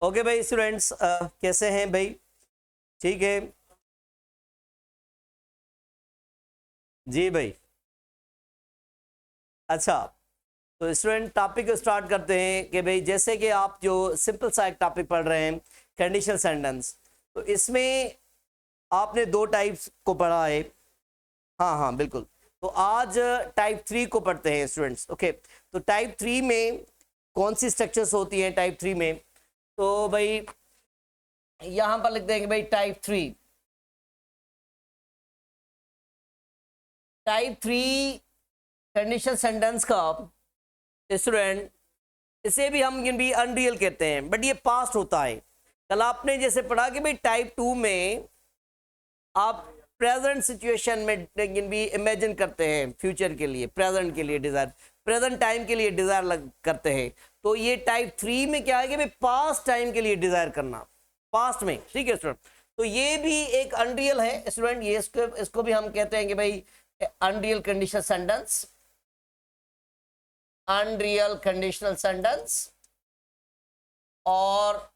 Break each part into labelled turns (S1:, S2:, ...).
S1: Okay भाई students, कैसे हैं भाई? ठीक है जी भाई। अच्छा, तो स्टूडेंट टॉपिक स्टार्ट करते हैं कि भाई जैसे कि आप जो सिंपल सा एक टॉपिक पढ़ रहे हैं कंडीशनल सेंटेंस, तो इसमें आपने दो टाइप्स को पढ़ा है। हाँ हाँ बिल्कुल। तो आज टाइप 3 को पढ़ते हैं स्टूडेंट्स। ओके, तो टाइप 3 में कौन सी स्ट्रक्चर्स होती हैं टाइप 3 में? तो भाई यहां पर लिख देंगे भाई टाइप 3। टाइप 3 कंडीशनल सेंटेंस का स्टूडेंट, इसे भी हम भी अनरियल कहते हैं, बट ये पास्ट होता है। कल आपने जैसे पढ़ा कि भाई टाइप 2 में आप प्रेजेंट सिचुएशन में भी इमेजिन करते हैं, फ्यूचर के लिए, प्रेजेंट के लिए डिजायर, प्रेजेंट टाइम के लिए डिजायर करते हैं। तो ये टाइप 3 में क्या है कि भाई पास्ट टाइम के लिए डिजायर करना, पास्ट में। ठीक है स्टूडेंट, तो ये भी एक अनरियल है स्टूडेंट। ये इसको भी हम कहते हैं कि भाई unreal conditional sentence, unreal conditional sentence. और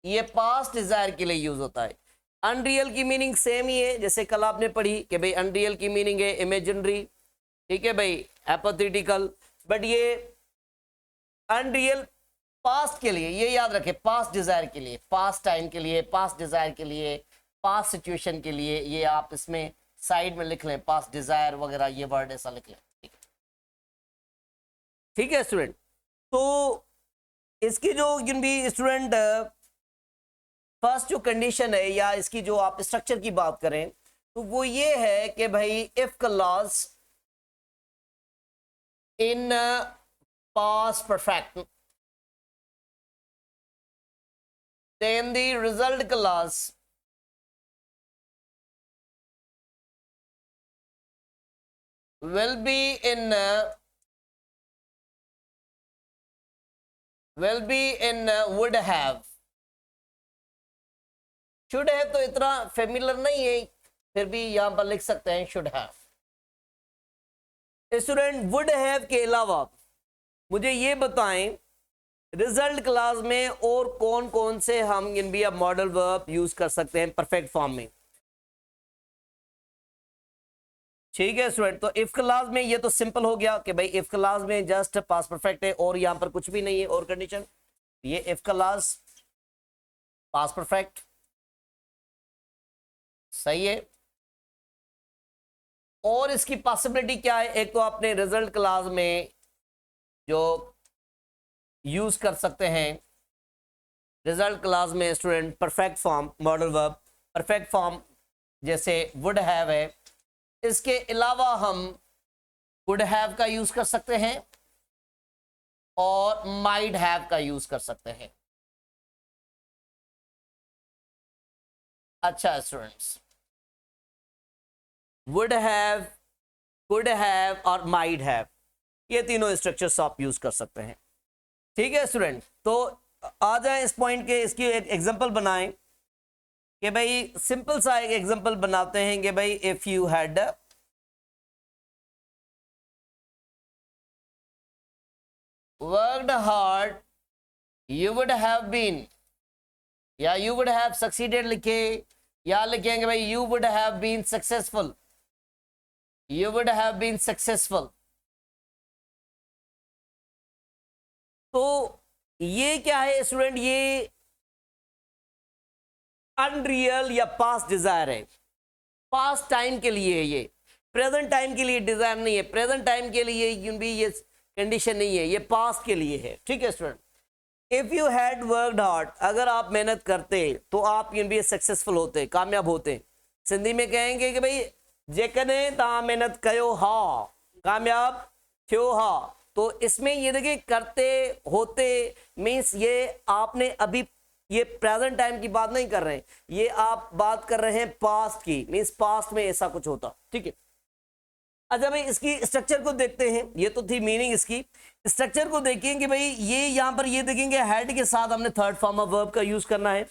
S1: ये पास्ट डिजायर के लिए यूज होता है। अनरियल की मीनिंग सेम ही है जैसे कल आपने पढ़ी कि भाई अनरियल की मीनिंग है इमेजिनरी, ठीक है भाई, हाइपोथेटिकल। बट ये अनरियल पास्ट के लिए, ये याद रखें, पास्ट डिजायर के लिए, पास्ट टाइम के लिए, पास्ट डिजायर के लिए, पास्ट सिचुएशन के लिए। ये आप इसमें साइड में लिख लें, पास्ट डिजायर वगैरह, ये वर्ड ऐसा लिख लें। ठीक है स्टूडेंट। तो इसकी जो भी स्टूडेंट फर्स्ट जो कंडीशन है या इसकी जो आप स्ट्रक्चर की बात करें तो वो ये है कि भाई if clause in past perfect, then the result clause will be in would have। Should have तो इतना फेमिलर नहीं है, फिर भी यहां पर लिख सकते हैं should have. Student would have के अलावा मुझे ये बताएं रिजल्ट क्लास में और कौन कौन से हम इन भी अब मॉडल वर्ब यूज कर सकते हैं परफेक्ट फॉर्म में। ठीक है स्टूडेंट, तो इफ क्लास में ये तो सिंपल हो गया कि भाई इफ क्लास में जस्ट पास्ट परफेक्ट है और यहां पर कुछ भी नहीं है और कंडीशन। ये इफ क्लास पास्ट परफेक्ट सही है। और इसकी पॉसिबिलिटी क्या है? एक तो आपने रिजल्ट क्लास में जो यूज कर सकते हैं रिजल्ट क्लास में student perfect form modal verb, perfect form जैसे वुड हैव है। इसके अलावा हम वुड हैव का यूज कर सकते हैं और माइट हैव का यूज कर सकते हैं। अच्छा students, would have, could have और माइट हैव, ये तीनों स्ट्रक्चर्स आप यूज कर सकते हैं। ठीक है स्टूडेंट, तो आ जाए इस पॉइंट के, इसकी एक एग्जांपल बनाएं कि भाई सिंपल सा एक एग्जांपल बनाते हैं कि भाई if you had worked hard you would have been, या यू वुड हैव सक्सीडेड लिखे, या लिखेंगे भाई you would have been successful, you would have been successful। तो ये क्या है स्टूडेंट? ये अनरियल या पास्ट डिजायर है, पास्ट टाइम के लिए है, ये प्रेजेंट टाइम के लिए डिजायर नहीं है, प्रेजेंट टाइम के लिए भी ये कंडीशन नहीं है, ये पास्ट के लिए है। ठीक है student, if you had worked hard, अगर आप मेहनत करते तो आप भी सक्सेसफुल होते, कामयाब होते। सिंधी में कहेंगे कि भाई जेकने ता मेहनत कयो हा कामयाब थियो हा। तो इसमें ये देखिए करते होते मीन्स ये आपने अभी, ये प्रेजेंट टाइम की बात नहीं कर रहे हैं, ये आप बात कर रहे हैं पास्ट की, मीन्स पास्ट में ऐसा कुछ होता। ठीक है, अच्छा भाई इसकी स्ट्रक्चर को देखते हैं। ये तो थी मीनिंग, इसकी स्ट्रक्चर को देखें कि भाई ये यहां पर ये देखेंगे हेड के साथ हमने थर्ड फॉर्म ऑफ वर्ब का यूज करना है,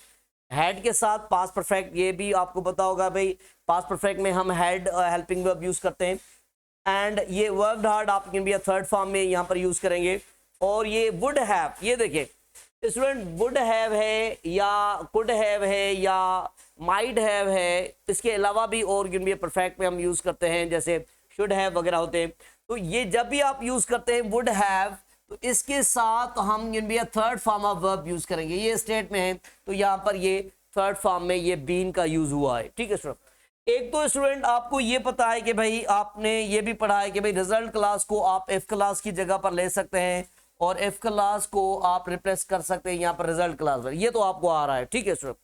S1: हेड के साथ पास्ट परफेक्ट। ये भी आपको पता होगा भाई पास्ट परफेक्ट में हम हेड हेल्पिंग वर्ब यूज करते हैं। एंड ये वर्कड हार्ड आप भी थर्ड फॉर्म में यहां पर यूज करेंगे। और ये वुड हैव, ये देखिए स्टूडेंट, वुड हैव है या कुड हैव है या माइट हैव है, इसके अलावा भी और भी परफेक्ट में हम यूज करते हैं, जैसे शुड हैव वगैरह होते हैं। तो ये जब भी आप यूज करते हैं वुड हैव, तो इसके साथ हम third form of verb use करेंगे। ये स्टेट में है तो यहाँ पर ये थर्ड फॉर्म में ये बीन का यूज हुआ है, ठीक है स्टूडेंट। एक तो स्टूडेंट आपको ये पता है कि भाई आपने ये भी पढ़ा है कि भाई रिजल्ट क्लास को आप एफ क्लास की जगह पर ले सकते हैं और एफ क्लास को आप रिप्लेस कर सकते हैं यहाँ पर रिजल्ट क्लास पर, ये तो आपको आ रहा है, ठीक है स्टूडेंट।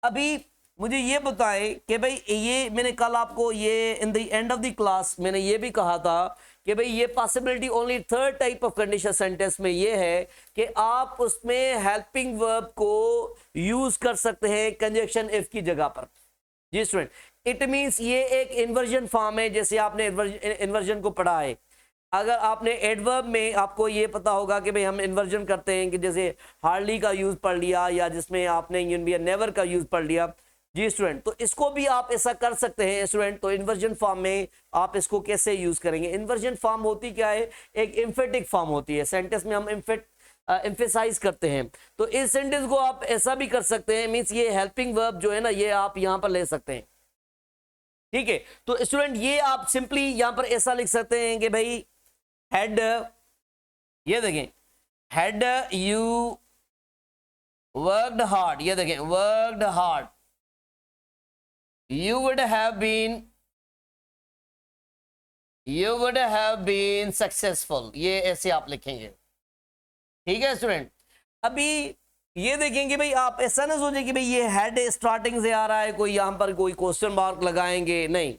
S1: अभी मुझे ये बताएं कि भाई ये मैंने कल आपको ये in the end of the class मैंने ये भी कहा था कि भाई ये possibility only third type of condition sentence में ये है कि आप उसमें हेल्पिंग वर्ब को यूज कर सकते हैं कंजक्शन इफ की जगह पर। जी स्टूडेंट, इट मींस ये एक इन्वर्जन फॉर्म है, जैसे आपने इन्वर्जन को पढ़ा है। अगर आपने एडवर्ब में आपको ये पता होगा कि भाई हम इन्वर्जन करते हैं कि जैसे हार्डली का यूज पढ़ लिया या जिसमें आपने नेवर का यूज पढ़ लिया। जी स्टूडेंट, तो इसको भी आप ऐसा कर सकते हैं स्टूडेंट। तो इन्वर्जन फॉर्म में आप इसको कैसे यूज करेंगे? इन्वर्जन फॉर्म होती क्या है? एक एम्फेटिक फॉर्म होती है, सेंटेंस में हम एम्फेसाइज करते हैं। तो इस सेंटेंस को आप ऐसा भी कर सकते हैं, मींस ये हेल्पिंग वर्ब जो है ना ये आप यहां पर ले सकते हैं, ठीक है। तो स्टूडेंट ये आप सिंपली यहां पर ऐसा लिख सकते हैं कि भाई हैड, ये देखें हैड यू वर्कड हार्ड, ये देखें worked hard, you would have been successful, ये ऐसे आप लिखेंगे, ठीक है स्टूडेंट। अभी ये देखेंगे भाई आप ऐसा ना सोचें कि भाई ये हेड स्टार्टिंग से आ रहा है, कोई यहां पर कोई क्वेश्चन मार्क लगाएंगे, नहीं,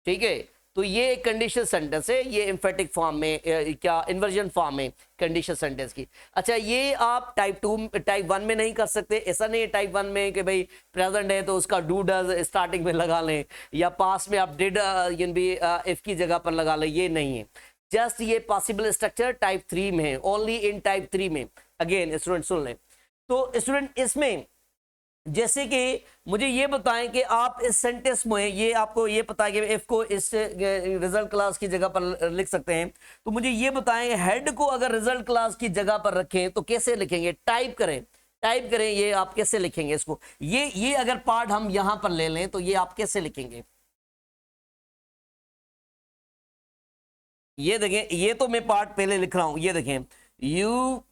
S1: ठीक है। तो ये कंडीशन सेंटेंस है, ये एम्फेटिक फॉर्म में क्या इन्वर्जन फॉर्म में कंडीशन सेंटेंस की। अच्छा, ये आप टाइप 1 में नहीं कर सकते, ऐसा नहीं है टाइप 1 में कि भाई प्रेजेंट है तो उसका डू डज स्टार्टिंग में लगा लें या पास में आप डिड भी इफ की जगह पर लगा लें, ये नहीं है। जस्ट ये पॉसिबल स्ट्रक्चर टाइप 3 में है, ओनली इन टाइप 3 में। अगेन स्टूडेंट सुन लें, तो स्टूडेंट इसमें जैसे कि मुझे ये बताएं कि आप इस सेंटेंस में ये आपको ये पता है कि एफ को इस रिजल्ट क्लास की जगह पर लिख सकते हैं। तो मुझे ये बताएं हेड को अगर रिजल्ट क्लास की जगह पर रखें तो कैसे लिखेंगे? टाइप करें ये आप कैसे लिखेंगे इसको? ये अगर पार्ट हम यहां पर ले लें तो ये आप कैसे लिखेंगे? ये देखें, ये तो मैं पार्ट पहले लिख रहा हूं, ये देखें यू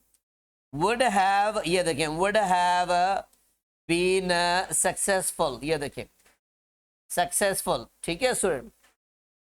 S1: वुड हैव, ये देखें वुड हैव बीन सक्सेसफुल, ये देखें सक्सेसफुल, ठीक है स्टूडेंट।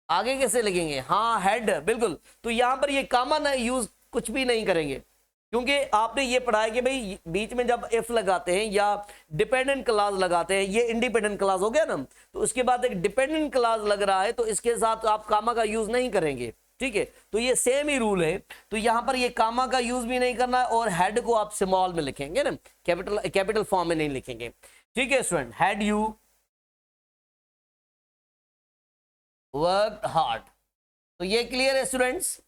S1: आगे कैसे लिखेंगे? हाँ हेड, बिल्कुल। तो यहां पर ये कॉमन यूज कुछ भी नहीं करेंगे, क्योंकि आपने ये पढ़ा है कि भाई बीच में जब इफ लगाते हैं या डिपेंडेंट क्लास लगाते हैं, ये इंडिपेंडेंट क्लास हो गया ना, तो उसके बाद एक डिपेंडेंट क्लास लग रहा है तो इसके साथ आप कामा का यूज नहीं करेंगे, ठीक है। तो ये सेम ही रूल है। तो यहां पर ये कामा का यूज भी नहीं करना और हेड को आप स्मॉल में लिखेंगे ना, कैपिटल फॉर्म में नहीं लिखेंगे, ठीक है student. Had you worked hard, तो ये क्लियर है स्टूडेंट्स।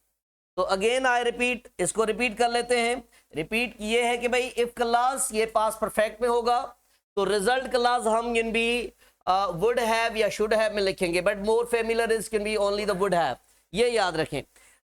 S1: तो अगेन आई रिपीट, इसको रिपीट कर लेते हैं। रिपीट ये है कि भाई इफ क्लास ये पास परफेक्ट में होगा तो रिजल्ट क्लास हम कैन बी वुड हैव या शुड हैव में लिखेंगे, but more familiar is can be only the wood have, ये याद रखें।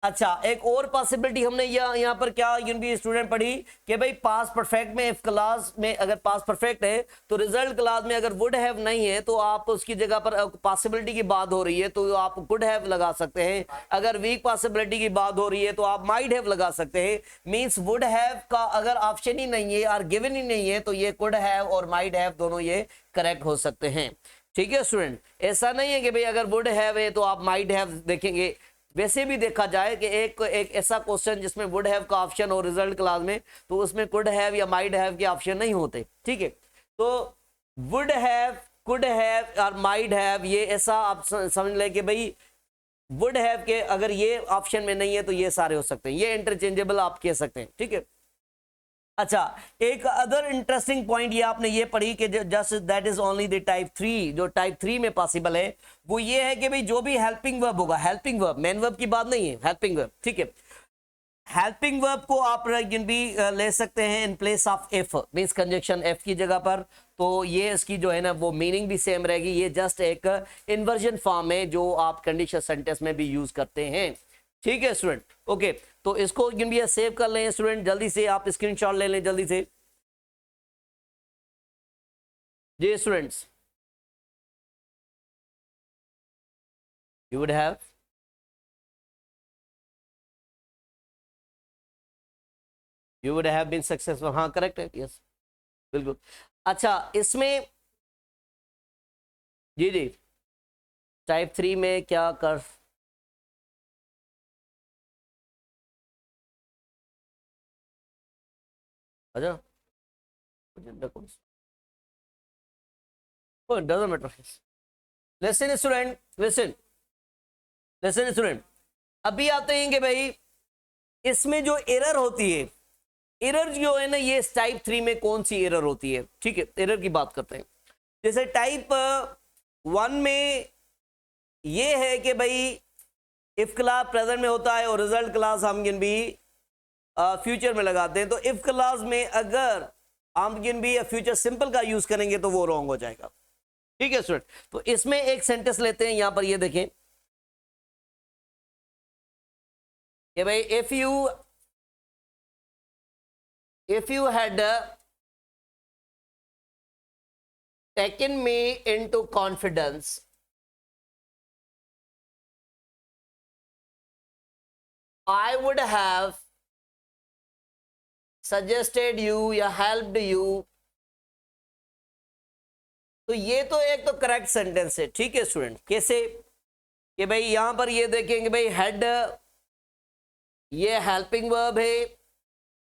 S1: अच्छा, एक और पॉसिबिलिटी हमने यहाँ पर क्या भी स्टूडेंट पढ़ी कि भाई पास परफेक्ट में इफ क्लास में अगर पास परफेक्ट है तो रिजल्ट क्लास में अगर वुड हैव नहीं है तो आप उसकी जगह पर पॉसिबिलिटी की बात हो रही है तो आप कुड हैव लगा सकते हैं। अगर वीक पॉसिबिलिटी की बात हो रही है तो आप माइट हैव लगा सकते हैं। मींस वुड हैव का अगर ऑप्शन ही नहीं है और गिवन ही नहीं है तो ये कुड हैव और माइट हैव दोनों ये करेक्ट हो सकते हैं, ठीक है स्टूडेंट। ऐसा नहीं है कि भाई अगर वुड हैव है तो आप माइट हैव देखेंगे। वैसे भी देखा जाए कि एक ऐसा क्वेश्चन जिसमें वुड हैव का ऑप्शन हो रिजल्ट क्लास में तो उसमें कुड हैव या माइट हैव के ऑप्शन नहीं होते, ठीक है। तो वुड हैव, कुड हैव और माइट हैव ये ऐसा आप समझ लें कि भाई वुड हैव के अगर ये ऑप्शन में नहीं है तो ये सारे हो सकते हैं, ये इंटरचेंजेबल आप कह सकते हैं, ठीक है। अच्छा, एक अदर इंटरेस्टिंग पॉइंट ये आपने ये पढ़ी कि just that is only the type 3, जो टाइप 3 में पॉसिबल है वो ये है कि भाई जो भी हेल्पिंग वर्ब होगा, हेल्पिंग वर्ब, मेन वर्ब की बात नहीं है, हेल्पिंग वर्ब, ठीक है। हेल्पिंग वर्ब को आप भी ले सकते हैं in place of if, means conjunction F की जगह पर। तो ये इसकी जो है ना वो मीनिंग भी सेम रहेगी। ये जस्ट एक इन्वर्जन फॉर्म है जो आप कंडीशन सेंटेंस में भी यूज करते हैं, ठीक है स्टूडेंट। ओके, तो इसको भी सेव कर लें स्टूडेंट, जल्दी से आप स्क्रीनशॉट ले लें जल्दी से जी students. You would have been successful, हाँ करेक्ट है, यस बिल्कुल। अच्छा इसमें जी जी टाइप 3 में क्या कर, अच्छा doesn't matter, listen student, listen student. अभी आते हैं कि भाई इसमें जो एरर होती है, एरर जो है ना ये टाइप 3 में कौन सी एरर होती है, ठीक है एरर की बात करते हैं। जैसे टाइप 1 में ये है कि भाई इफ क्लास प्रेजेंट में होता है और रिजल्ट क्लास हम भी फ्यूचर में लगाते हैं। तो इफ क्लास में अगर हम भी फ्यूचर सिंपल का यूज करेंगे तो वो रॉन्ग हो जाएगा, ठीक है स्टूडेंट। तो इसमें एक सेंटेंस लेते हैं, यहां पर ये देखें कि भाई if you had taken me into confidence, I would have suggested you या helped you। तो ये तो एक तो करेक्ट सेंटेंस है, ठीक है स्टूडेंट। कैसे कि भाई यहां पर ये देखेंगे भाई हेड ये हेल्पिंग वर्ब है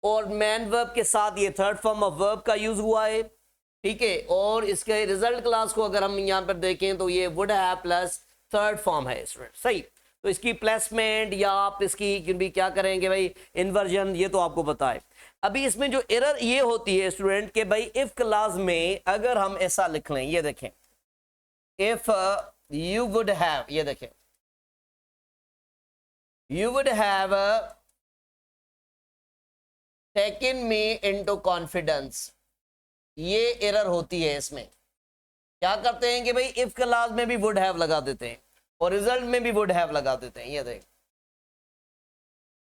S1: और मैन वर्ब के साथ ये थर्ड फॉर्म ऑफ वर्ब का यूज हुआ है, ठीक है। और इसके रिजल्ट क्लास को अगर हम यहां पर देखें तो ये would have plus third form है स्टूडेंट, सही। तो इसकी प्लेसमेंट या आप इसकी भी क्या करेंगे भाई इन्वर्जन, ये तो आपको पता है। अभी इसमें जो एरर ये होती है स्टूडेंट कि भाई इफ क्लास में अगर हम ऐसा लिख लें, ये देखें इफ यू वुड हैव, ये देखें you would have taken me into confidence, ये एरर होती है। इसमें क्या करते हैं कि भाई इफ क्लास में भी वुड हैव लगा देते हैं और रिजल्ट में भी वुड हैव लगा देते हैं। ये देख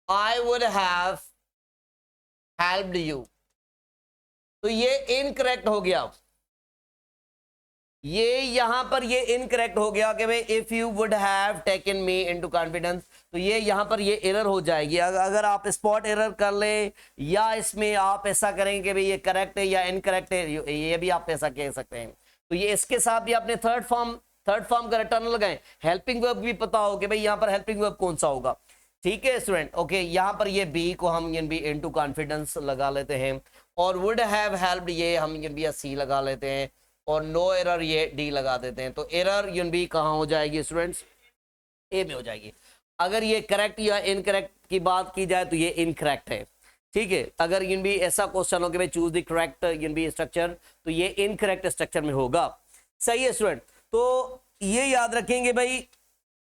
S1: आई वुड हैव हेल्प्ड यू, तो ये इनकरेक्ट हो गया। ये यहां पर ये इनकरेक्ट हो गया कि भाई if you would have taken me into confidence, तो ये यहां पर ये एरर हो जाएगी। अगर आप स्पॉट एरर कर ले या इसमें आप ऐसा करेंगे कि भाई ये करेक्ट है या इनकरेक्ट है, ये भी आप ऐसा कह सकते हैं। तो ये इसके साथ भी आपने थर्ड फॉर्म का रिटर्न लगाए, हेल्पिंग वर्ब भी पता हो कि भाई यहां पर हेल्पिंग वर्ब कौन सा होगा, ठीक है स्टूडेंट। ओके यहां पर ये बी को हम भी इनटू कॉन्फिडेंस लगा लेते हैं और वुड हैव हेल्प्ड ये हम भी सी लगा लेते हैं और नो एरर ये डी लगा देते हैं। तो एरर भी कहां हो जाएगी स्टूडेंट्स, ए में हो जाएगी। अगर ये करेक्ट या इनकरेक्ट की बात की जाए तो ये इनकरेक्ट है, ठीक है। अगर भी ऐसा क्वेश्चन हो कि भाई चूज द करेक्ट भी स्ट्रक्चर, तो ये इनकरेक्ट स्ट्रक्चर में होगा, सही है स्टूडेंट। तो ये याद रखेंगे भाई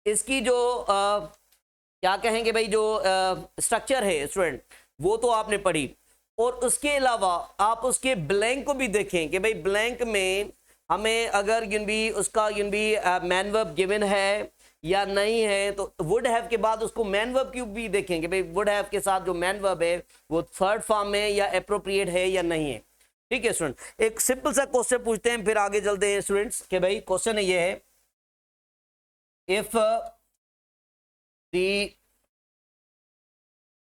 S1: इसकी जो क्या कहेंगे भाई जो स्ट्रक्चर है स्टूडेंट वो तो आपने पढ़ी, और उसके अलावा आप उसके ब्लैंक को भी देखें कि भाई ब्लैंक में हमें अगर भी उसका भी मैन वर्ब गिवन है या नहीं है, तो वुड हैव के बाद उसको मैन वर्ब की भी देखेंगे भाई वुड हैव के साथ जो मैन वर्ब है वो थर्ड फॉर्म में या अप्रोप्रिएट है या नहीं है, ठीक है स्टूडेंट। एक सिंपल सा क्वेश्चन पूछते हैं फिर आगे चलते हैं स्टूडेंट्स कि भाई क्वेश्चन ये है if the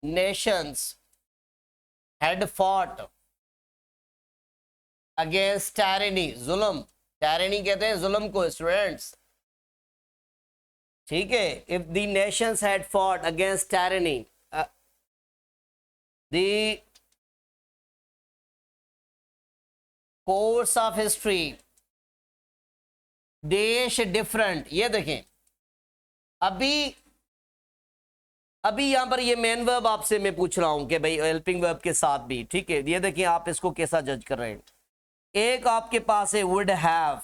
S1: Nations had fought against tyranny, जुल्म, tyranny कहते हैं जुल्म को स्टूडेंट्स, ठीक है। if the nations had fought against tyranny, the course of history देश डिफरेंट, ये देखें अभी यहां पर ये मेन वर्ब आपसे मैं पूछ रहा हूं कि भाई हेल्पिंग वर्ब के साथ भी, ठीक है। ये देखिए आप इसको कैसा जज कर रहे हैं। एक आपके पास है वुड हैव,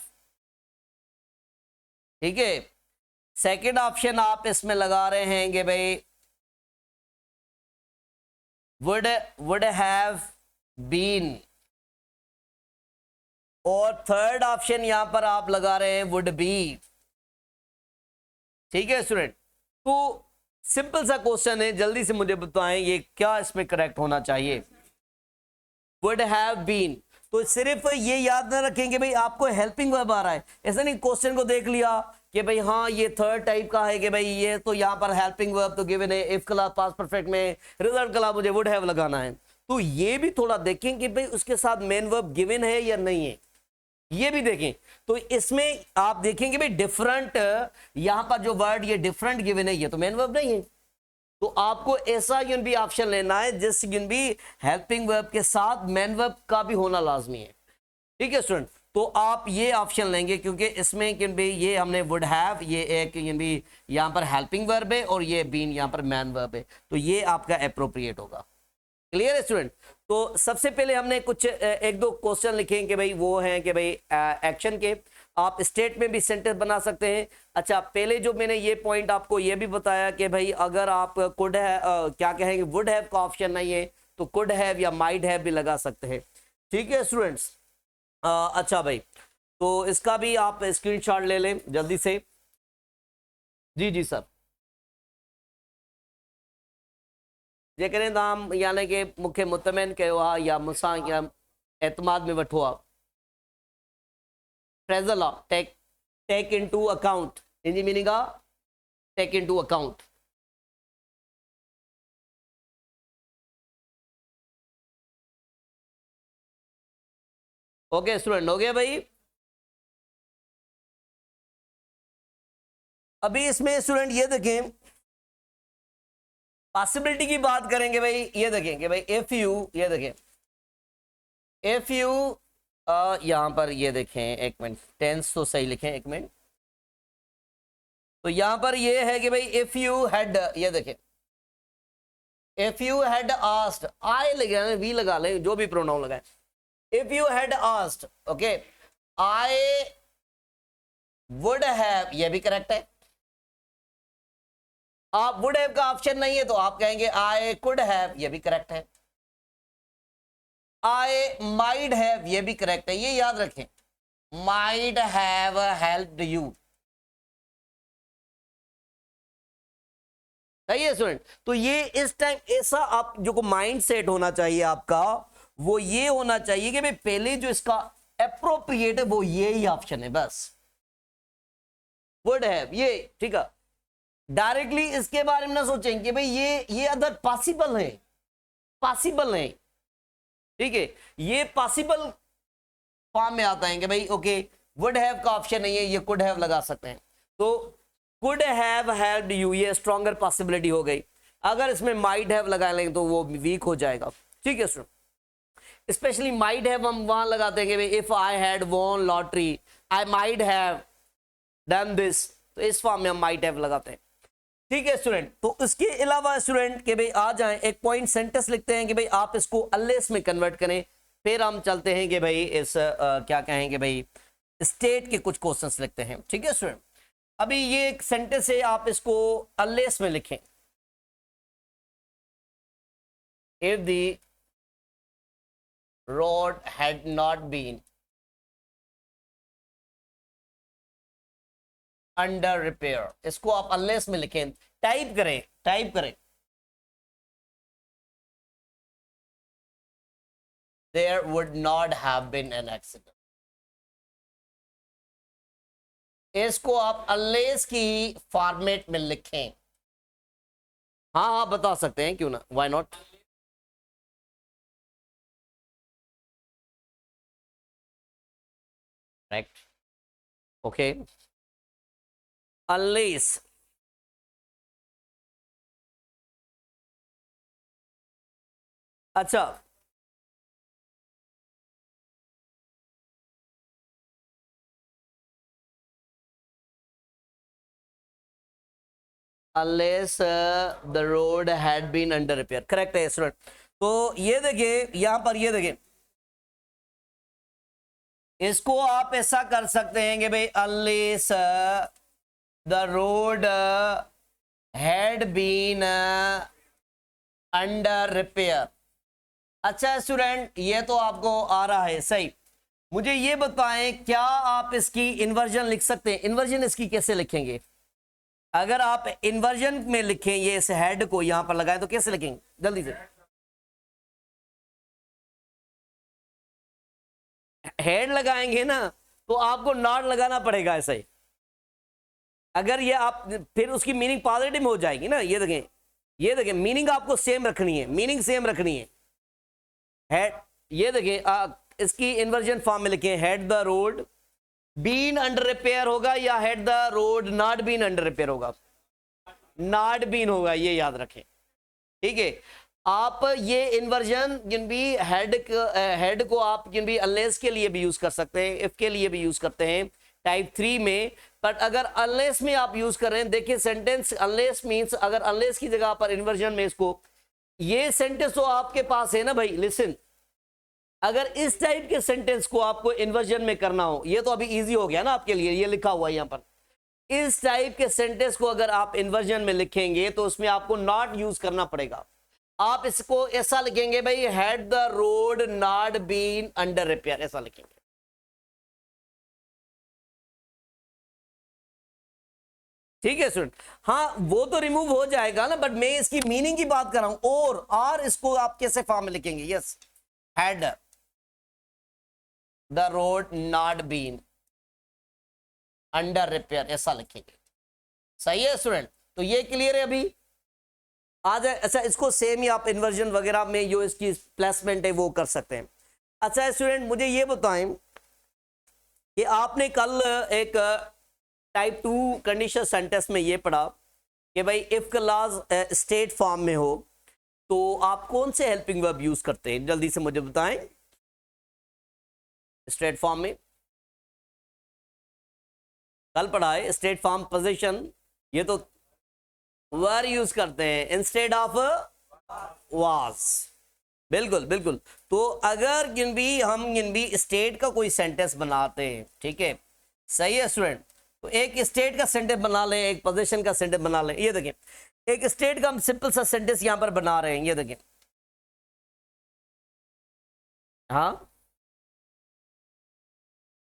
S1: ठीक है। सेकंड ऑप्शन आप इसमें लगा रहे हैं कि भाई वुड हैव बीन, और थर्ड ऑप्शन यहां पर आप लगा रहे हैं वुड बी, ठीक है स्टूडेंट। तो सिंपल सा क्वेश्चन है, जल्दी से मुझे बताएं ये क्या इसमें करेक्ट होना चाहिए। वुड हैव बीन, तो सिर्फ ये याद ना रखेंगे भाई आपको हेल्पिंग वर्ब आ रहा है, ऐसा नहीं क्वेश्चन को देख लिया कि भाई हाँ ये थर्ड टाइप का है कि भाई ये तो यहाँ पर हेल्पिंग वर्ब तो गिवन है, इफ क्लास पास्ट परफेक्ट में रिजल्ट क्लास मुझे वुड हैव लगाना है, तो ये भी थोड़ा देखें कि भाई उसके साथ मेन वर्ब गिवन है या नहीं है, ये भी देखें। तो इसमें आप देखेंगे भाई डिफरेंट, यहां पर जो वर्ड ये डिफरेंट गिवन है, ये तो मेन वर्ब नहीं है, तो आपको ऐसा यून भी ऑप्शन लेना है जिस यून भी हेल्पिंग वर्ब के साथ मेन वर्ब का भी होना लाजमी है। ठीक है स्टूडेंट, तो आप ये ऑप्शन लेंगे क्योंकि इसमें यून भी ये हमने वुड हैव, ये एक यून भी यहां पर हेल्पिंग वर्ब है और ये बीन यहां पर मेन वर्ब है, तो ये आपका अप्रोप्रिएट होगा। क्लियर है स्टूडेंट? तो सबसे पहले हमने कुछ एक दो क्वेश्चन लिखे कि भाई वो हैं कि भाई एक्शन के, आप स्टेट में भी सेंटेंस बना सकते हैं। अच्छा, पहले जो मैंने ये पॉइंट आपको ये भी बताया कि भाई अगर आप कुड है क्या कहेंगे, वुड हैव का ऑप्शन नहीं है तो कुड हैव या माइट हैव भी लगा सकते हैं। ठीक है स्टूडेंट्स? अच्छा भाई, तो इसका भी आप स्क्रीनशॉट ले लें जल्दी से। जी जी सर, जेकॾहिं तव्हां यानी कि मूंखे मुतमिन कयो आहे या मूंसां या एतमाद में वठो आहे, फ्रेज़ल आहे take in to account, in जी मीनिंग आहे take in to account. Okay student, हो गया भाई? अभी इसमें स्टूडेंट ये देखें, पॉसिबिलिटी की बात करेंगे भाई, ये देखें कि भाई इफ यू, ये देखें इफ यू यहां पर ये देखें, एक मिनट टेंस तो सही लिखें, एक मिनट, तो यहां पर ये है कि भाई इफ यू हैड, ये देखें इफ यू हैड आस्क्ड, आई लगा लें, वी लगा लें, जो भी प्रोनाउन लगाए, if you had asked, okay I would have, ये भी करेक्ट है। आप वुड हैव का ऑप्शन नहीं है तो आप कहेंगे आई कुड हैव, ये भी करेक्ट है। आई माइड हैव, ये भी करेक्ट है, ये याद रखें, माइड हैव हेल्प्ड यू। सही है स्टूडेंट? तो ये इस टाइम ऐसा आप जो को माइंड सेट होना चाहिए आपका, वो ये होना चाहिए कि भाई पहले जो इसका एप्रोप्रिएट है वो ये ही ऑप्शन है, बस वुड हैव, ये ठीक है। डायरेक्टली इसके बारे में ना सोचें कि भाई ये अदर पॉसिबल है, पॉसिबल है, ठीक है, ये पॉसिबल फॉर्म में आता है कि भाई ओके वुड हैव का ऑप्शन नहीं है, ये कुड हैव लगा सकते हैं, तो कुड हैव हेल्प्ड यू, ये स्ट्रॉन्गर पॉसिबिलिटी हो गई। अगर इसमें माइट हैव लगा लेंगे तो वो वीक हो जाएगा। ठीक है सर, स्पेशली माइट हैव हम वहां लगाते हैं कि भाई if I had won lottery I might have done this, तो इस फॉर्म में हम माइट हैव लगाते हैं। ठीक है स्टूडेंट, तो इसके अलावा स्टूडेंट के भाई आ जाएं, एक पॉइंट सेंटेंस लिखते हैं कि भाई आप इसको अनलेस में कन्वर्ट करें, फिर हम चलते हैं कि भाई इस क्या कहेंगे भाई स्टेट के कुछ क्वेश्चंस लिखते हैं। ठीक है स्टूडेंट, अभी ये एक सेंटेंस है, आप इसको अनलेस में लिखें। If the road had not been under repair, इसको आप अनलेस में लिखें, टाइप करें, टाइप करें, there would not have been an accident। इसको आप अनलेस की फॉर्मेट में लिखें। हाँ हाँ बता सकते हैं, क्यों ना, why not. Correct, okay, unless, अच्छा unless the road had been under repair, correct है स्टूडेंट। तो ये देखिए यहां पर, ये देखिए इसको आप ऐसा कर सकते हैं कि भाई unless the road had been under repair। अच्छा स्टूडेंट, ये तो आपको आ रहा है सही, मुझे ये बताएं क्या आप इसकी इन्वर्जन लिख सकते हैं? इन्वर्जन इसकी कैसे लिखेंगे? अगर आप इन्वर्जन में लिखें ये इस हेड को यहां पर लगाएं तो कैसे लिखेंगे जल्दी से? हेड लगाएंगे ना तो आपको नॉट लगाना पड़ेगा ऐसे ही। अगर ये आप फिर उसकी मीनिंग पॉजिटिव हो जाएगी ना। ये देखें मीनिंग आपको सेम रखनी है, मीनिंग सेम रखनी है। हेड, ये देखें इसकी इन्वर्जन फॉर्म में लिखें had the road been under repair होगा या had the road not been under repair होगा? नॉट बीन होगा, ये याद रखें। ठीक है, आप ये इन्वर्जन जिन भी हेड को आप जिन भी अनलेस के लिए भी यूज कर सकते हैं, इफ के लिए भी यूज करते हैं टाइप 3 में। बट अगर अनलेस में आप यूज कर रहे हैं, देखिए सेंटेंस अनलेस मींस अगर अनलेस की जगह पर इन्वर्जन में इसको, ये सेंटेंस तो आपके पास है ना भाई, लिसन। अगर इस टाइप के सेंटेंस को आपको इन्वर्जन में करना हो, ये तो अभी इजी हो गया ना आपके लिए, ये लिखा हुआ है यहां पर। इस टाइप के सेंटेंस को अगर आप इन्वर्जन में लिखेंगे तो उसमें आपको नॉट यूज करना पड़ेगा। आप इसको ऐसा लिखेंगे भाई, had the road not been under repair, ऐसा लिखेंगे। ठीक है स्टूडेंट, हाँ वो तो रिमूव हो जाएगा ना, बट मैं इसकी मीनिंग की बात कर रहा हूं। और इसको आप कैसे फॉर्म में लिखेंगे? Yes, had the road not been under repair, ऐसा लिखेंगे। सही है स्टूडेंट, तो ये क्लियर है अभी आ जाए। अच्छा, इसको सेम ही आप इन्वर्जन वगैरह में जो इसकी प्लेसमेंट है वो कर सकते हैं। अच्छा स्टूडेंट, मुझे ये बताएं कि आपने कल एक टाइप 2 कंडीशन सेंटेंस में ये पढ़ा कि भाई इफ क्लॉज स्टेट फॉर्म में हो तो आप कौन से हेल्पिंग वर्ब यूज करते हैं? जल्दी से मुझे बताएं। स्टेट फॉर्म में कल पढ़ा है, स्टेट फॉर्म पोजीशन, ये तो वर यूज करते हैं इंस्टेड ऑफ वाज। बिल्कुल बिल्कुल। तो अगर हम स्टेट का कोई सेंटेंस बनाते हैं, ठीक है, सही है स्टूडेंट, तो एक स्टेट का सेंटेंस बना लें, एक पोजीशन का सेंटेंस बना लें। ये देखें, एक स्टेट का हम सिंपल सा सेंटेंस यहां पर बना रहे हैं, ये देखें। हाँ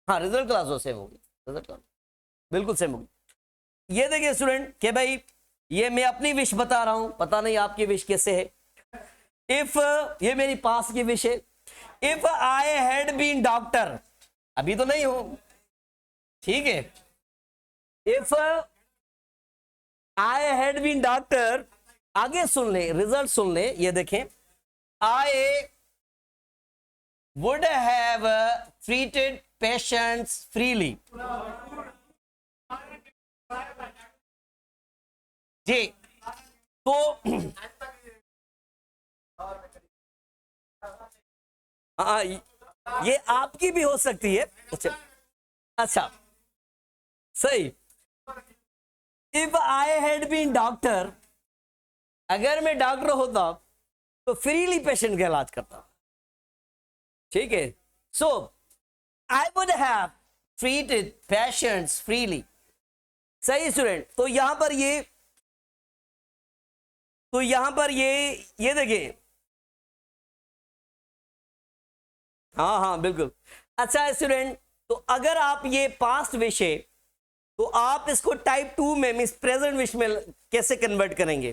S1: हाँ, रिजल्ट क्लास सेम होगी, रिजल्ट क्लास बिल्कुल सेम होगी। ये देखिए स्टूडेंट कि भाई ये मैं अपनी विश बता रहा हूं, पता नहीं आपकी विश कैसे है। इफ, ये मेरी पास की विश है, if I had been doctor, अभी तो नहीं हूं, ठीक है। If I had been doctor, आगे सुन ले, रिजल्ट सुन ले, ये देखें, I would have treated patients freely. जी, तो ये आपकी भी हो सकती है। अच्छा अच्छा, सही। If I had been doctor, अगर मैं डॉक्टर होता तो फ्रीली पेशेंट का इलाज करता, ठीक है। So I would have treated patients freely. सही स्टूडेंट, तो यहां पर ये देखिए, हाँ हाँ बिल्कुल। अच्छा स्टूडेंट, तो अगर आप ये पास्ट विश है तो आप इसको टाइप 2 में मींस प्रेजेंट विश में कैसे कन्वर्ट करेंगे?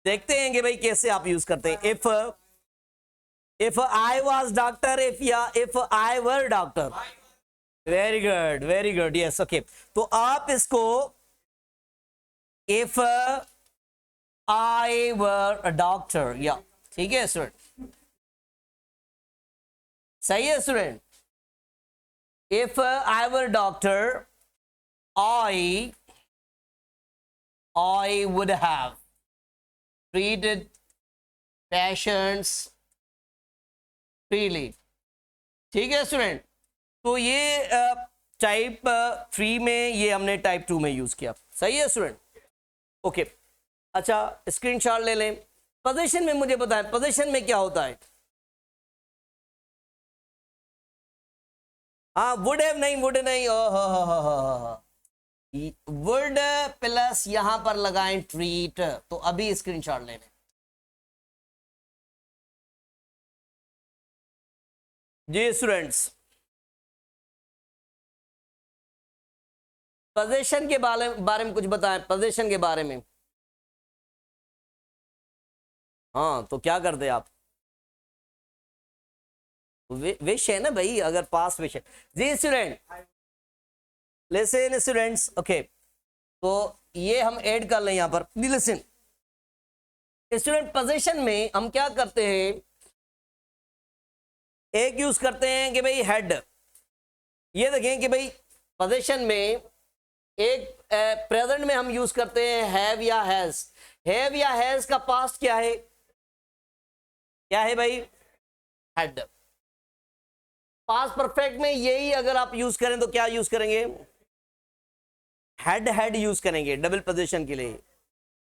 S1: देखते हैं कि भाई कैसे आप यूज करते हैं। If I was doctor, if I were doctor. Very good, yes, okay. तो आप इसको if I were a doctor, या ठीक है स्टूडेंट, सही है student. If I were doctor, I would have treated patients freely। ठीक है स्टूडेंट, तो ये टाइप 3 में, ये हमने टाइप 2 में यूज किया। सही है स्टूडेंट, ओके। अच्छा, स्क्रीनशॉट ले लें। पोजीशन में मुझे बताएं, पोजीशन में क्या होता है? हाँ, वुड हैव नहीं, वुड नहीं, वुड प्लस यहां पर लगाएं ट्रीट, तो अभी स्क्रीनशॉट ले लें। जी स्टूडेंट्स, पोजीशन के बारे में कुछ बताएं, पोजीशन के बारे में। हाँ तो क्या करते आप? विश है ना भाई, अगर पास विश है। जी स्टूडेंट, लिसन स्टूडेंट्स, ओके, तो ये हम ऐड कर लें यहां पर। लिसन स्टूडेंट, पोजीशन में हम क्या करते हैं, एक यूज करते हैं कि भाई हेड। ये देखें कि भाई पोजीशन में एक प्रेजेंट में हम यूज करते हैं हैव या हैज। हैव या हैज का पास्ट क्या है? क्या है भाई? हैड। पास्ट परफेक्ट में यही अगर आप यूज करें तो क्या यूज करेंगे? हेड हेड यूज करेंगे डबल पोजीशन के लिए।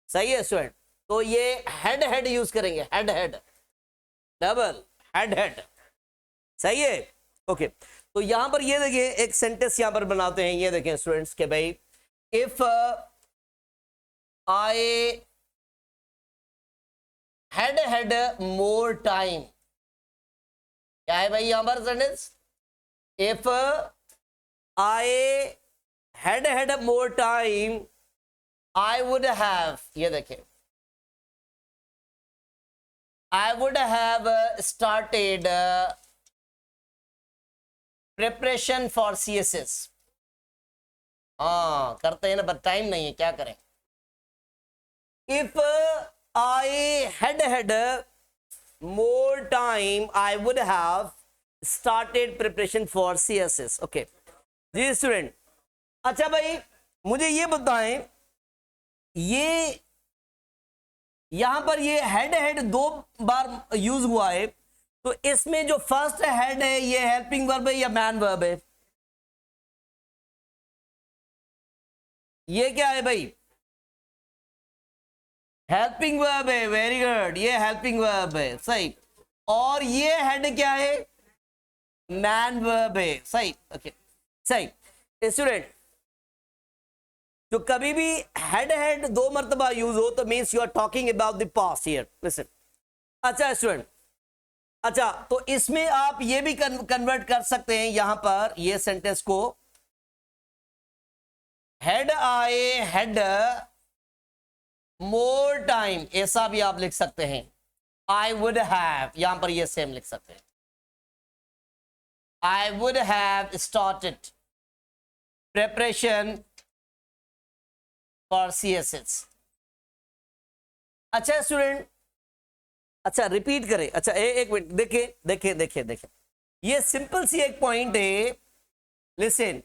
S1: सही है स्टूडेंट, तो ये हेड हेड यूज करेंगे, head head, double head head. सही है, ओके। तो यहां पर ये देखिए एक सेंटेंस यहां पर बनाते हैं, ये देखें स्टूडेंट्स के भाई, if I had had more time. क्या है भाई यहां पर sentence? If I had had more time I would have, ये देखें, I would have started preparation for CSS। हाँ करते हैं ना, पर टाइम नहीं है, क्या करें? If I had had more time I would have started preparation for CSS। Okay जी स्टूडेंट, अच्छा भाई मुझे ये बताएं, ये यहां पर ये हेड हेड दो बार यूज हुआ है, तो इसमें जो फर्स्ट हेड है ये हेल्पिंग वर्ब है या मैन वर्ब है? ये क्या है भाई? हेल्पिंग वर्ब है, वेरी गुड, ये हेल्पिंग वर्ब है, सही। और ये हेड क्या है? मैन वर्ब है, सही, ओके सही। स्टूडेंट, जो कभी भी हेड हेड दो मर्तबा यूज हो तो means you are talking about the past here, listen. अच्छा स्टूडेंट, अच्छा तो इसमें आप ये भी कन्वर्ट कर सकते हैं यहां पर ये सेंटेंस को, had I had more time, ऐसा भी आप लिख सकते हैं। आई वुड हैव, यहां पर ये सेम लिख सकते हैं, आई would have started preparation for CSS। अच्छा स्टूडेंट, अच्छा रिपीट करें, अच्छा एक मिनट, देखें देखें देखें देखें, ये सिंपल सी एक पॉइंट है। लिसन,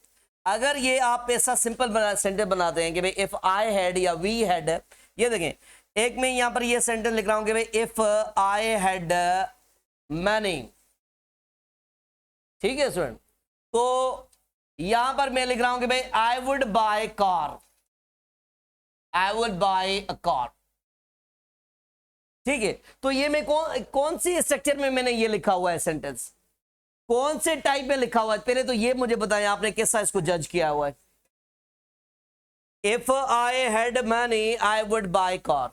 S1: अगर ये आप ऐसा सिंपल सेंटेंस बनाते हैं कि भाई इफ आई हैड या वी हैड, ये देखें एक में यहां पर ये सेंटेंस लिख रहा हूं कि भाई इफ आई हैड मनी, ठीक है स्टूडेंट, तो यहां पर मैं लिख रहा हूं कि भाई I would by car, I would buy a car, ठीक है। तो ये मैं कौन सी स्ट्रक्चर में मैंने ये लिखा हुआ है सेंटेंस, कौन से टाइप में लिखा हुआ है, पहले तो ये मुझे बताएं आपने कैसा इसको जज किया हुआ है। If I had money I would by car,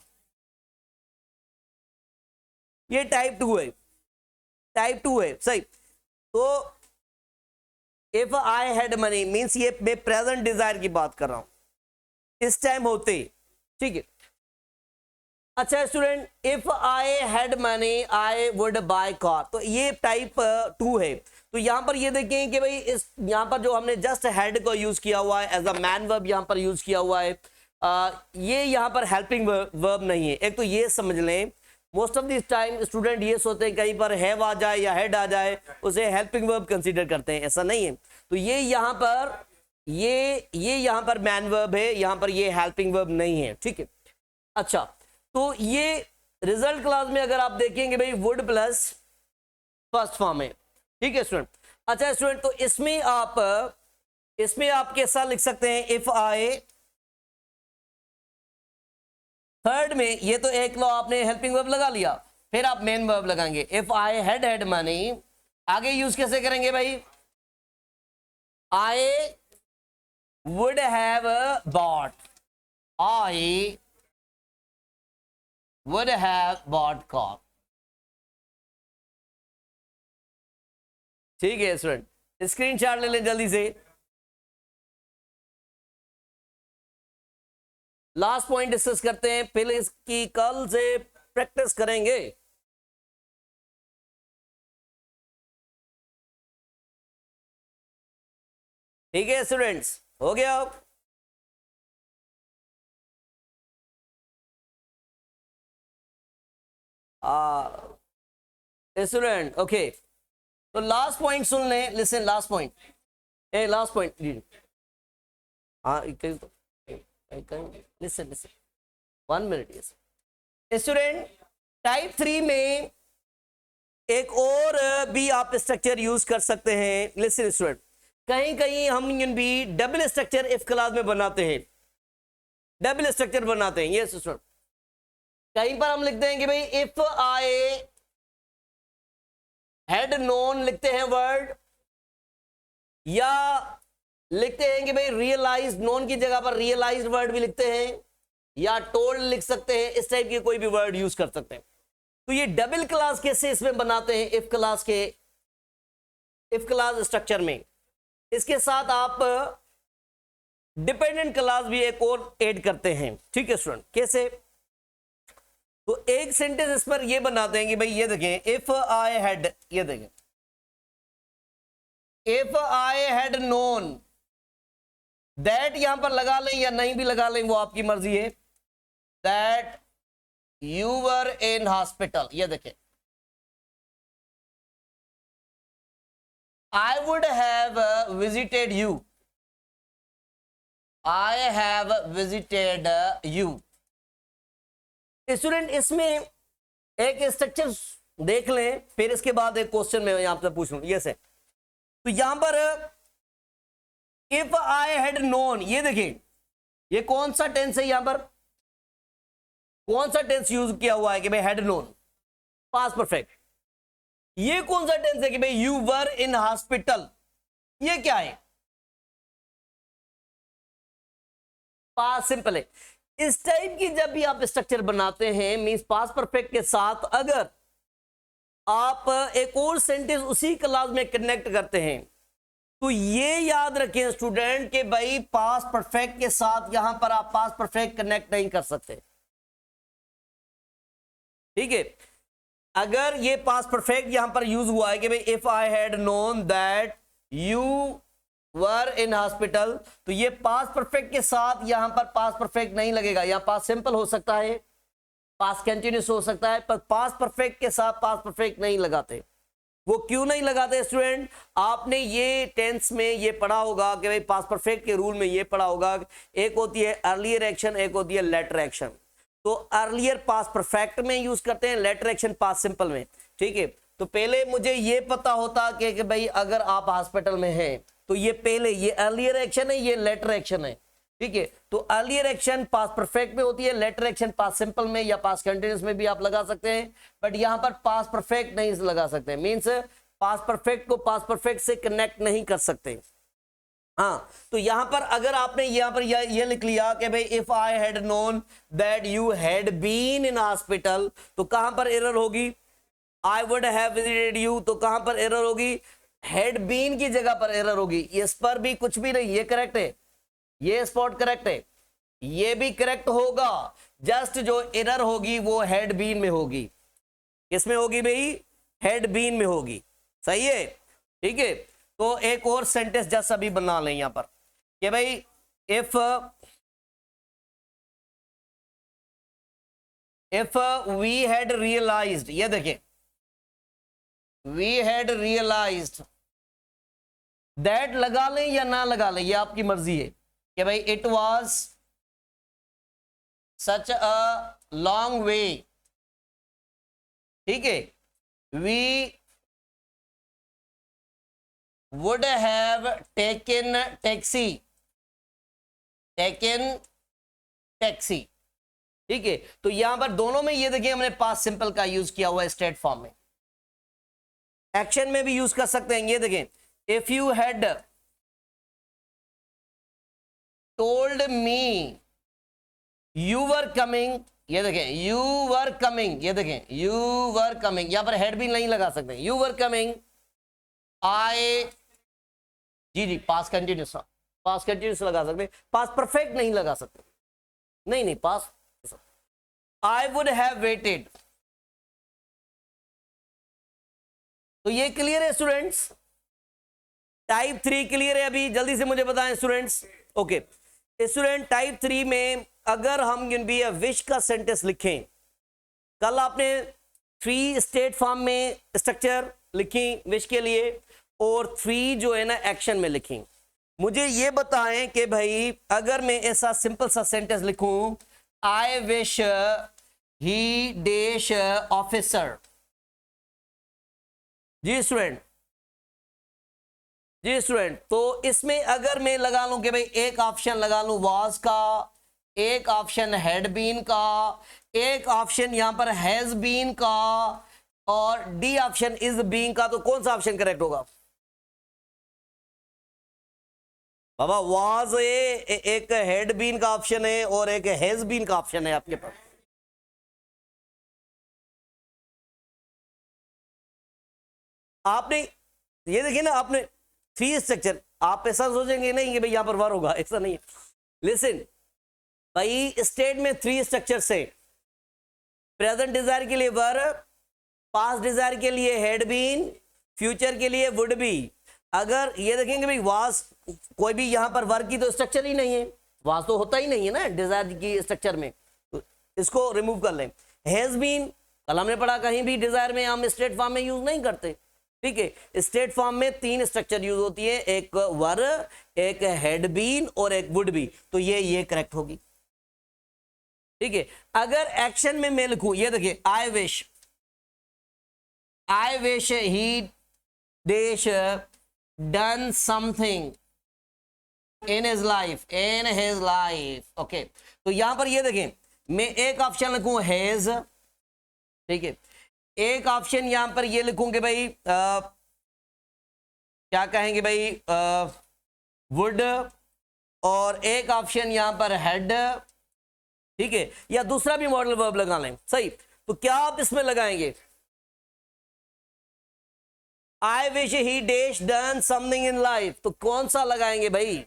S1: ये टाइप 2 है, टाइप 2 है, सही। तो if I had money means ये मैं प्रेजेंट डिजायर की बात कर रहा हूं, इस टाइम होते, ठीक है। अच्छा student, if I had money I would by car, तो ये टाइप 2 है। तो यहां पर ये देखें कि भाई इस यहां पर जो हमने जस्ट हेड को यूज किया हुआ है एज अ मैन वर्ब, यहां पर यूज किया हुआ है, ये यहां पर हेल्पिंग वर्ब नहीं है। एक तो ये समझ लें, most of this time student ये सोचते हैं कहीं पर हैव आ जाए या हेड आ जाए उसे हेल्पिंग वर्ब कंसीडर करते हैं, ऐसा नहीं है। तो ये यहां पर ये यहां पर मैन वर्ब है, यहां पर ये हेल्पिंग वर्ब नहीं है, ठीक है। अच्छा, तो ये रिजल्ट क्लास में अगर आप देखेंगे भाई वुड प्लस फर्स्ट फॉर्म है, ठीक है स्टूडेंट। अच्छा स्टूडेंट, तो इसमें आप कैसा लिख सकते हैं, इफ आई, थर्ड में ये तो एक लो आपने हेल्पिंग वर्ब लगा लिया, फिर आप मेन वर्ब लगाएंगे। If I had had money, आगे यूज कैसे करेंगे भाई, आई would have bought, I would have bought car, ठीक है स्टूडेंट। स्क्रीनशॉट ले लें जल्दी से। लास्ट पॉइंट डिस्कस करते हैं, फिर इसकी कल से प्रैक्टिस करेंगे। ठीक है स्टूडेंट्स, हो गया? स्टूडेंट ओके, तो लास्ट पॉइंट सुन लें, listen last point, last point, हाँ listen listen 1 minute. Yes student, type 3 में एक और भी आप स्ट्रक्चर यूज कर सकते हैं। लिसन स्टूडेंट, कहीं कहीं हम भी डबल स्ट्रक्चर इफ क्लास में बनाते हैं, डबल स्ट्रक्चर बनाते हैं। यस स्टूडेंट, कहीं पर हम लिखते हैं कि भाई इफ आई हैड नोन लिखते हैं वर्ड, या लिखते हैं कि भाई रियलाइज, नोन की जगह पर रियलाइज्ड वर्ड भी लिखते हैं, या टोल्ड लिख सकते हैं, इस टाइप के कोई भी वर्ड यूज कर सकते हैं। तो ये डबल क्लास कैसे इसमें बनाते हैं इफ क्लास के, इफ क्लास स्ट्रक्चर में। इसके साथ आप डिपेंडेंट क्लास भी एक और ऐड करते हैं। ठीक है स्टूडेंट, कैसे? तो एक सेंटेंस इस पर ये बनाते हैं कि भाई ये देखें, इफ आई हैड, ये देखें, if I had known that, यहां पर लगा लें या नहीं भी लगा लें वो आपकी मर्जी है, that you were in hospital, ये देखें, I would have visited you, I have visited you. Student, इसमें एक स्ट्रक्चर देख लें, फिर इसके बाद एक क्वेश्चन में यहां से पूछ लूं। ये से तो यहां पर इफ आई हैड नोन, ये देखिए, ये कौन सा टेंस है, यहां पर कौन सा टेंस यूज किया हुआ है कि भाई हैड नोन, पास्ट परफेक्ट। ये कौन सा टेंस है कि भाई यू वर इन हॉस्पिटल, ये क्या है, पास्ट सिंपल है। इस टाइप की जब भी आप स्ट्रक्चर बनाते हैं, मींस पास्ट परफेक्ट के साथ अगर आप एक और सेंटेंस उसी क्लास में कनेक्ट करते हैं, तो ये याद रखें स्टूडेंट कि भाई पास्ट परफेक्ट के साथ यहां पर आप पास्ट परफेक्ट कनेक्ट नहीं कर सकते। ठीक है, अगर ये पास्ट परफेक्ट यहां पर यूज हुआ है कि भाई if I had known that you were in hospital, तो ये पास्ट परफेक्ट के साथ यहां पर पास्ट परफेक्ट नहीं लगेगा। यहां पास्ट सिंपल हो सकता है, पास्ट कंटिन्यूस हो सकता है, पर पास्ट परफेक्ट के साथ पास्ट परफेक्ट नहीं लगाते। वो क्यों नहीं लगाते स्टूडेंट? आपने ये टेंस में ये पढ़ा होगा कि भाई पास्ट परफेक्ट के रूल में ये पढ़ा होगा, एक होती है अर्लियर एक्शन, एक होती है लेटर एक्शन। तो अर्लियर पास्ट परफेक्ट में यूज करते हैं, लेटर एक्शन पास्ट सिंपल में। ठीक है, तो पहले मुझे ये पता होता कि भाई अगर आप हॉस्पिटल में हैं तो ये पहले ये अर्लियर एक्शन है, ये लेटर एक्शन है। ठीक है, तो अर्लियर एक्शन पास्ट परफेक्ट में होती है, लेटर एक्शन पास्ट सिंपल में या पास्ट कंटिन्यूस में भी आप लगा सकते हैं, बट यहां पर पास्ट परफेक्ट नहीं लगा सकते, मींस पास्ट परफेक्ट को पास्ट परफेक्ट से कनेक्ट नहीं कर सकते। हाँ, तो यहां पर अगर आपने यहां पर ये लिख लिया कि भाई if I had known that you had been in hospital, तो कहां पर एरर होगी? I would have visited you, तो कहां पर एरर होगी? हैड बीन की जगह पर एरर होगी। इस पर भी कुछ भी नहीं, ये करेक्ट है, ये स्पॉट करेक्ट है, ये भी करेक्ट होगा। जस्ट जो एरर होगी वो हैड बीन में होगी। किसमें होगी भाई? हैड बीन में होगी। सही है, ठीक है। तो एक और सेंटेंस जस्ट अभी बना लें यहां पर कि भाई इफ वी हैड रियलाइज्ड, ये देखें, वी हैड रियलाइज्ड दैट लगा लें या ना लगा लें, ये आपकी मर्जी है कि भाई it was such a long way. ठीक है, we would have taken taxi, taken taxi. ठीक है, तो यहां पर दोनों में ये देखिए हमने पास्ट सिंपल का यूज किया हुआ है स्ट्रेट फॉर्म में। एक्शन में भी यूज कर सकते हैं। ये देखें, if you had told me you were coming, ये देखें यू वर कमिंग, ये देखें यू वर कमिंग, यहां पर हेड भी नहीं लगा सकते। यू वर कमिंग आई, जी पास्ट कंटिन्यूस, पास्ट कंटिन्यूस लगा सकते, पास्ट परफेक्ट नहीं लगा सकते। नहीं नहीं, pass, I would have waited. तो ये क्लियर है स्टूडेंट्स? टाइप 3 क्लियर है? अभी जल्दी से मुझे बताएं स्टूडेंट्स। ओके स्टूडेंट, टाइप 3 में अगर हम बी विश का सेंटेंस लिखें, कल आपने 3 स्टेट फॉर्म में स्ट्रक्चर लिखी विश के लिए, और 3 जो है ना एक्शन में लिखी। मुझे ये बताएं कि भाई अगर मैं ऐसा सिंपल सा सेंटेंस लिखूं, I wish he dash officer. जी स्टूडेंट, जी स्टूडेंट, तो इसमें अगर मैं लगा लूं कि भाई एक ऑप्शन लगा लूं वाज का, एक ऑप्शन हैड बीन का, एक ऑप्शन यहां पर हैज बीन का, और डी ऑप्शन इज बीइंग का, तो कौन सा ऑप्शन करेक्ट होगा बाबा? वाज एक हैड बीन का ऑप्शन है और एक हैज बीन का ऑप्शन है आपके पास। आपने ये देखिए ना, आपने 3 स्ट्रक्चर, आप ऐसा सोचेंगे नहीं कि भाई यहां पर वर होगा, ऐसा नहीं है। लिसन भाई, स्टेट में 3 स्ट्रक्चर से, प्रेजेंट डिजायर के लिए वर, पास्ट डिजायर के लिए हैड बीन, फ्यूचर के लिए वुड बी। अगर ये देखेंगे भाई वाज, कोई भी यहां पर वर्क की तो स्ट्रक्चर ही नहीं है, वाज तो होता ही नहीं है ना डिजायर की स्ट्रक्चर में, तो इसको रिमूव कर लें। हैज बीन, कल हमने पढ़ा कहीं भी डिजायर में हम स्टेट फॉर्म में यूज नहीं करते, ठीक है। स्टेट फॉर्म में 3 स्ट्रक्चर यूज होती है, एक वर, एक हैड बीन और एक वुड बी, तो ये करेक्ट होगी, ठीक है। अगर एक्शन में मैं लिखूं, ये देखिए, आई wish he dash done something in his life, okay. तो यहां पर ये देखें, मैं एक ऑप्शन लिखूं हैज, ठीक है, एक ऑप्शन यहां पर ये लिखूं कि भाई क्या कहेंगे भाई, वुड, और एक ऑप्शन यहां पर हैड, ठीक है, या दूसरा भी मॉडल वर्ब लगा लें, सही। तो क्या आप इसमें लगाएंगे, आई wish he dash done something in life, तो कौन सा लगाएंगे भाई?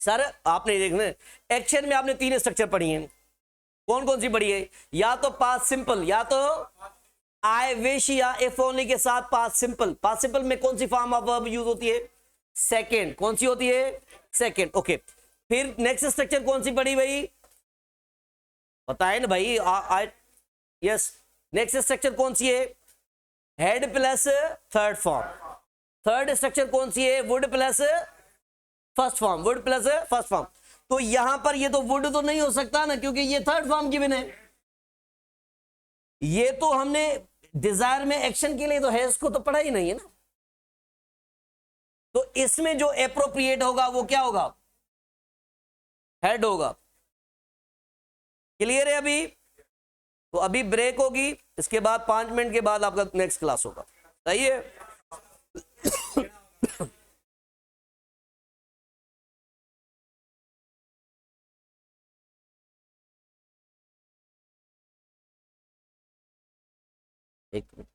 S1: सर आपने देखना, एक्शन में आपने 3 स्ट्रक्चर पढ़ी हैं, कौन कौन सी पढ़ी है? या तो पास्ट सिंपल, या तो आई विश, या इफ ओनली के साथ पास्ट सिंपल। पास्ट सिंपल में कौन सी फॉर्म ऑफ वर्ब यूज होती है? सेकंड। कौन सी होती है? Second, okay. फिर नेक्स्ट स्ट्रक्चर कौन सी पढ़ी भाई? बताए ना भाई, यस, नेक्स्ट स्ट्रक्चर कौन सी है? Head plus third form. Third structure कौन सी है? Would plus first form, would plus first form. तो यहां पर ये तो वुड तो नहीं हो सकता ना, क्योंकि ये थर्ड फॉर्म गिवन है। ये तो हमने डिजायर में एक्शन के लिए तो हैज को तो पढ़ा ही नहीं है ना, तो इसमें जो एप्रोप्रिएट होगा वो क्या होगा? हेड होगा। क्लियर है अभी? तो अभी ब्रेक होगी, इसके बाद 5 मिनट के बाद आपका नेक्स्ट क्लास होगा, सही है? एक मिनट।